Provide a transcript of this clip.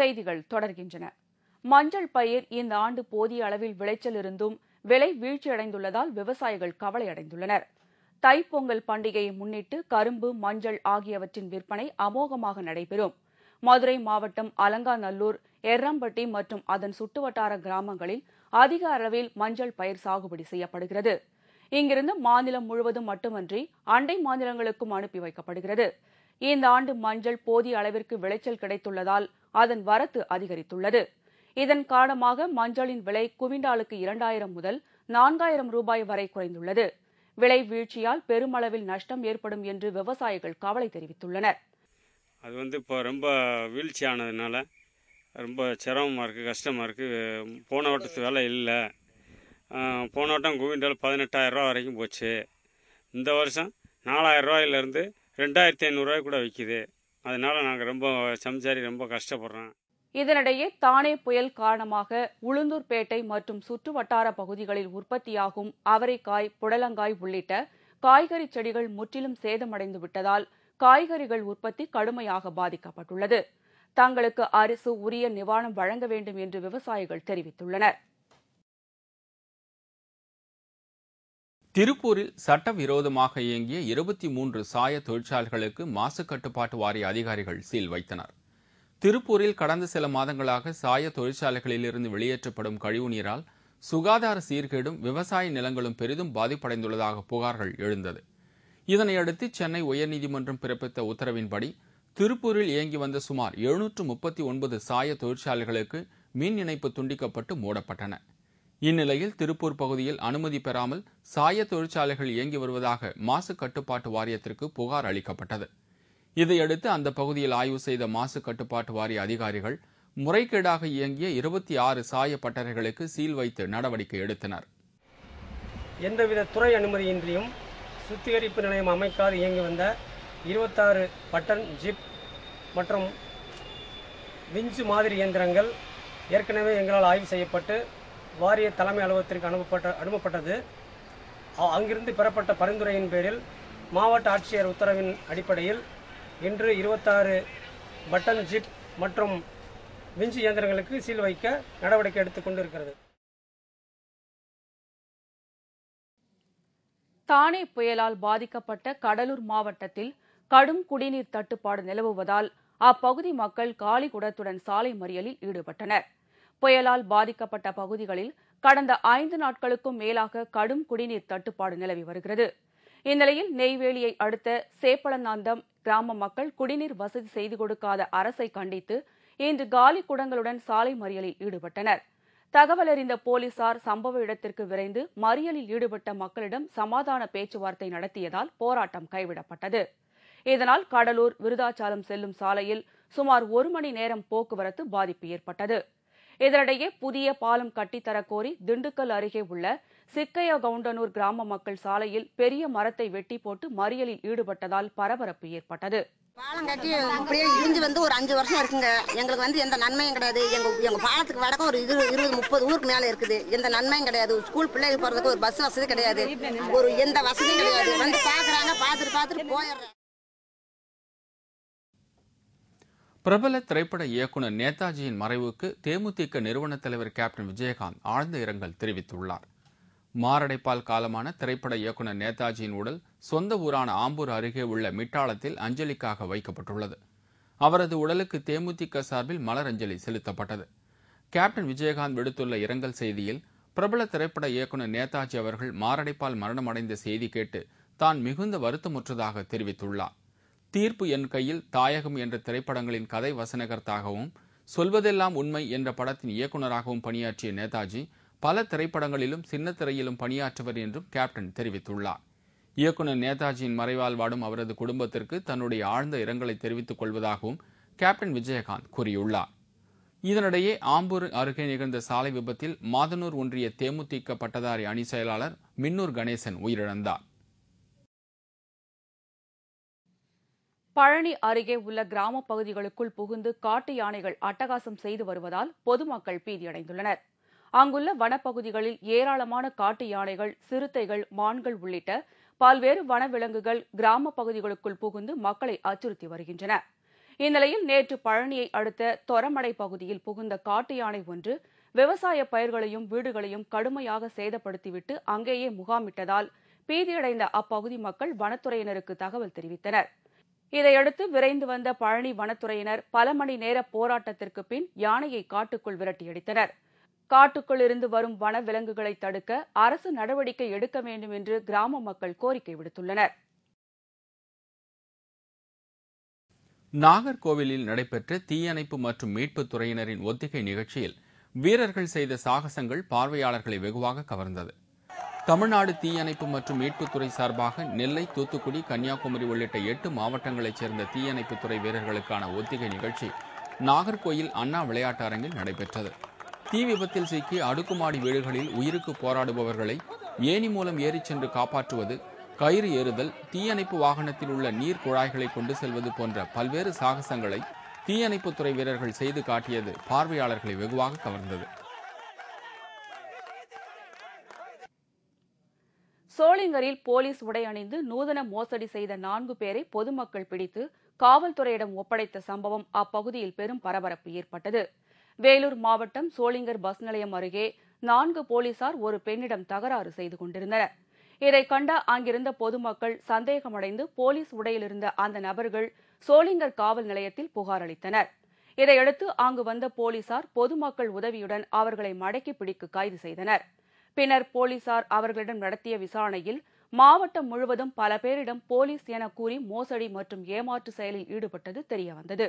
செய்திகள் தொடர்கின்றன. மஞ்சள் பயிர் இந்த ஆண்டு போதிய அளவில் விளைச்சல் இருந்தும் விலை வீழ்ச்சியடைந்துள்ளதால் விவசாயிகள் கவலையடைந்துள்ளனர். தைப்பொங்கல் பண்டிகையை முன்னிட்டு கரும்பு, மஞ்சள் ஆகியவற்றின் விற்பனை அமோகமாக நடைபெறும். மதுரை மாவட்டம் அலங்காநல்லூர், எர்ரம்பட்டி மற்றும் அதன் சுற்றுவட்டார கிராமங்களில் அதிக அளவில் மஞ்சள் பயிர் சாகுபடி செய்யப்படுகிறது. இங்கிருந்து மாநிலம் முழுவதும் மட்டுமன்றி அண்டை மாநிலங்களுக்கும் அனுப்பி வைக்கப்படுகிறது. இந்த ஆண்டு மஞ்சள் போதிய அளவிற்கு விளைச்சல் கிடைத்துள்ளதால் அதன் வரத்து அதிகரித்துள்ளது. இதன் காரணமாக மஞ்சளின் விலை குவிண்டாலுக்கு 2000 முதல் 4000 ரூபாய் வரை குறைந்துள்ளது. விலை வீழ்ச்சியால் பெருமளவில் நஷ்டம் ஏற்படும் என்று விவசாயிகள் கவலை தெரிவித்துள்ளனர். அது இப்போ ரொம்ப வீழ்ச்சியானதுனால ரொம்ப சிரமமாக இருக்குது, கஷ்டமாக இருக்குது. போன வட்டத்து விலை இல்லை. போன வட்டம் குவிண்டால் 18,000 ரூபா வரைக்கும் போச்சு. இந்த வருஷம் 4,000 ரூபாயிலேருந்து 2,500 ரூபாய் கூட விற்கிது. அதனால் நாங்கள் ரொம்ப சம்சாரி ரொம்ப கஷ்டப்படுறோம். இதனிடையே தானே புயல் காரணமாக உளுந்தூர்பேட்டை மற்றும் சுற்று வட்டார பகுதிகளில் உற்பத்தியாகும் அவரைக்காய், புடலங்காய் உள்ளிட்ட காய்கறி செடிகள் முற்றிலும் சேதமடைந்து விட்டதால் காய்கறிகள் உற்பத்தி கடுமையாக பாதிக்கப்பட்டுள்ளது. தங்களுக்கு அரசு உரிய நிவாரணம் வழங்க வேண்டும் என்று விவசாயிகள் தெரிவித்துள்ளனர். திருப்பூரில் சட்டவிரோதமாக இயங்கிய 23 சாய தொழிற்சாலைகளுக்கு மாசு கட்டுப்பாட்டு வாரிய அதிகாரிகள் சீல் வைத்தனர். திருப்பூரில் கடந்த சில மாதங்களாக சாய தொழிற்சாலைகளிலிருந்து வெளியேற்றப்படும் கழிவுநீரால் சுகாதார சீர்கேடும் விவசாய நிலங்களும் பெரிதும் பாதிப்படைந்துள்ளதாக புகார்கள் எழுந்தது. இதனையடுத்து சென்னை உயர்நீதிமன்றம் பிறப்பித்த உத்தரவின்படி திருப்பூரில் இயங்கி வந்த சுமார் 739 சாய தொழிற்சாலைகளுக்கு மின் இணைப்பு துண்டிக்கப்பட்டு மூடப்பட்டன. இந்நிலையில் திருப்பூர் பகுதியில் அனுமதி பெறாமல் சாய தொழிற்சாலைகள் இயங்கி வருவதாக மாசு கட்டுப்பாட்டு வாரியத்திற்கு புகார் அளிக்கப்பட்டது. இதையடுத்து அந்த பகுதியில் ஆய்வு செய்த மாசு கட்டுப்பாட்டு வாரிய அதிகாரிகள் முறைகேடாக இயங்கிய 26 சாய பட்டறைகளுக்கு சீல் வைத்து நடவடிக்கை எடுத்தனர். எந்தவித துறை அனுமதியின்றியும் சுத்திகரிப்பு நிலையம் அமைக்காது இயங்கி வந்த 26 பட்டன், ஜிப் மற்றும் விஞ்சு மாதிரி இயந்திரங்கள் ஏற்கனவே எங்களால் ஆய்வு செய்யப்பட்டு வாரிய தலைமை அலுவலகத்திற்கு அனுப்பப்பட்டது. அங்கிருந்து பெறப்பட்ட பரிந்துரையின் பேரில் மாவட்ட ஆட்சியர் உத்தரவின் அடிப்படையில் இன்று 26 பட்டன், ஜிப் மற்றும் விஞ்சு இயந்திரங்களுக்கு சீல் வைக்க நடவடிக்கை எடுத்துக் கொண்டிருக்கிறது. தானே புயலால் பாதிக்கப்பட்ட கடலூர் மாவட்டத்தில் கடும் குடிநீர் தட்டுப்பாடு நிலவுவதால் அப்பகுதி மக்கள் காலி குடத்துடன் சாலை மறியலில் ஈடுபட்டனர். புயலால் பாதிக்கப்பட்ட பகுதிகளில் கடந்த 5 நாட்களுக்கும் மேலாக கடும் குடிநீர் தட்டுப்பாடு நிலவி வருகிறது. இந்நிலையில் நெய்வேலியை அடுத்த சேப்பளநாந்தம் கிராம மக்கள் குடிநீர் வசதி செய்து கொடுக்காத அரசை கண்டித்து இன்று காலி குடங்களுடன் சாலை மறியலில் ஈடுபட்டனர். தகவல் அறிந்த போலீசார் சம்பவ இடத்திற்கு விரைந்து மறியலில் ஈடுபட்ட மக்களிடம் சமாதான பேச்சுவார்த்தை நடத்தியதால் போராட்டம் கைவிடப்பட்டது. இதனால் கடலூர் விருதாச்சலம் செல்லும் சாலையில் சுமார் 1 மணி நேரம் போக்குவரத்து பாதிப்பு ஏற்பட்டது. இதனிடையே புதிய பாலம் கட்டித்தரக்கோரி திண்டுக்கல் அருகே உள்ள சிக்கையகவுண்டனூர் கிராம மக்கள் சாலையில் பெரிய மரத்தை வெட்டி போட்டு மறியலில் ஈடுபட்டதால் பரபரப்பு ஏற்பட்டது. பாலம் கட்டி அப்படியே இடிஞ்சு ஒரு 5 வருஷம் இருக்குங்க. எங்களுக்கு எந்த நன்மையும் கிடையாது. எங்க பாலத்துக்கு வடக்க ஒரு 20-30 ஊருக்கு மேல இருக்குது. எந்த நன்மையும் கிடையாது. ஸ்கூல் பிள்ளைகள் போறதுக்கு ஒரு பஸ் வசதி கிடையாது. ஒரு எந்த வசதியும் கிடையாது. பாக்குறாங்க, பார்த்துட்டு போயிடுறாங்க. பிரபல திரைப்பட இயக்குநர் நேதாஜியின் மறைவுக்கு தேமுதிக நிறுவன தலைவர் கேப்டன் விஜயகாந்த் ஆழ்ந்த இரங்கல் தெரிவித்துள்ளார். மாரடைப்பால் காலமான திரைப்பட இயக்குநர் நேதாஜியின் உடல் சொந்த ஊரான ஆம்பூர் அருகே உள்ள மிட்டாளத்தில் அஞ்சலிக்காக வைக்கப்பட்டுள்ளது. அவரது உடலுக்கு தேமுதிக சார்பில் மலர் அஞ்சலி செலுத்தப்பட்டது. கேப்டன் விஜயகாந்த் விடுத்துள்ள இரங்கல் செய்தியில், பிரபல திரைப்பட இயக்குநர் நேதாஜி அவர்கள் மாரடைப்பால் மரணமடைந்த செய்தி கேட்டு தான் மிகுந்த வருத்தமுற்றதாக தெரிவித்துள்ளார். தீர்ப்பு என் கையில், தாயகம் என்ற திரைப்படங்களின் கதை வசனகர்த்தாகவும் சொல்வதெல்லாம் உண்மை என்ற படத்தின் இயக்குநராகவும் பணியாற்றிய நேதாஜி பல திரைப்படங்களிலும் சின்னத்திரையிலும் பணியாற்றவர் என்றும் கேப்டன் தெரிவித்துள்ளார். இயக்குநர் நேதாஜியின் மறைவால் வாடும் அவரது குடும்பத்திற்கு தன்னுடைய ஆழ்ந்த இரங்கலை தெரிவித்துக் கொள்வதாகவும் கேப்டன் விஜயகாந்த் கூறியுள்ளார். இதனிடையே ஆம்பூர் அருகே நிகழ்ந்த சாலை விபத்தில் மாதனூர் ஒன்றிய தேமுதிக பட்டதாரி அணி செயலாளர் மின்னூர் கணேசன் உயிரிழந்தார். பழனி அருகே உள்ள கிராம பகுதிகளுக்குள் புகுந்து காட்டு யானைகள் அட்டகாசம் செய்து வருவதால் பொதுமக்கள் பீதியடைந்துள்ளனர். அங்குள்ள வனப்பகுதிகளில் ஏராளமான காட்டு யானைகள், சிறுத்தைகள், மான்கள் உள்ளிட்ட பல்வேறு வனவிலங்குகள் கிராம பகுதிகளுக்குள் புகுந்து மக்களை அச்சுறுத்தி வருகின்றன. இந்நிலையில் நேற்று பழனியை அடுத்த தொரமடை பகுதியில் புகுந்த காட்டு யானை ஒன்று விவசாய பயிர்களையும் வீடுகளையும் கடுமையாக சேதப்படுத்திவிட்டு அங்கேயே முகாமிட்டதால் பீதியடைந்த அப்பகுதி மக்கள் வனத்துறையினருக்கு தகவல் தெரிவித்தனர். இதையடுத்து விரைந்து வந்த பழனி வனத்துறையினர் பல மணி நேர போராட்டத்திற்கு பின் யானையை காட்டுக்குள் விரட்டியடித்தனர். காட்டுக்குள் இருந்து வரும் வன விலங்குகளை தடுக்க அரசு நடவடிக்கை எடுக்க வேண்டும் என்று கிராம மக்கள் கோரிக்கை விடுத்துள்ளனர். நாகர்கோவிலில் நடைபெற்ற தீயணைப்பு மற்றும் மீட்புத் துறையினரின் ஒத்திகை நிகழ்ச்சியில் வீரர்கள் செய்த சாகசங்கள் பார்வையாளர்களை வெகுவாக கவர்ந்தது. தமிழ்நாடு தீயணைப்பு மற்றும் மீட்புத்துறை சார்பாக நெல்லை, தூத்துக்குடி, கன்னியாகுமரி உள்ளிட்ட 8 மாவட்டங்களைச் சேர்ந்த தீயணைப்புத்துறை வீரர்களுக்கான ஒத்திகை நிகழ்ச்சி நாகர்கோயில் அண்ணா விளையாட்டு அரங்கில் நடைபெற்றது. தீ விபத்தில் சிக்கி அடுக்குமாடி வீடுகளில் உயிருக்கு போராடுபவர்களை ஏணி மூலம் ஏறிச் சென்று காப்பாற்றுவது, கயிறு ஏறுதல், தீயணைப்பு வாகனத்தில் உள்ள நீர் குழாய்களை கொண்டு செல்வது போன்ற பல்வேறு சாகசங்களை தீயணைப்புத்துறை வீரர்கள் செய்து காட்டியது பார்வையாளர்களை வெகுவாக கவர்ந்தது. சோளிங்கரில் போலீஸ் உடை அணிந்து நூதன மோசடி செய்த 4 பேரை பொதுமக்கள் பிடித்து காவல்துறையிடம் ஒப்படைத்த சம்பவம் அப்பகுதியில் பெரும் பரபரப்பு ஏற்பட்டது. வேலூர் மாவட்டம் சோளிங்கர் பஸ் நிலையம் அருகே 4 போலீசார் ஒரு பெண்ணிடம் தகராறு செய்து கொண்டிருந்தனர். இதை கண்ட அங்கிருந்த பொதுமக்கள் சந்தேகமடைந்து போலீஸ் உடையில் இருந்த அந்த நபர்கள் சோளிங்கர் காவல் நிலையத்தில் புகார் அளித்தனர். இதையடுத்து அங்கு வந்த போலீசார் பொதுமக்கள் உதவியுடன் அவர்களை மடக்கி பிடித்து கைது செய்தனர். பின்னர் போலீசார் அவர்களிடம் நடத்திய விசாரணையில் மாவட்டம் முழுவதும் பல பேரிடம் போலீஸ் என கூறி மோசடி மற்றும் ஏமாற்று செயலில் ஈடுபட்டது தெரியவந்தது.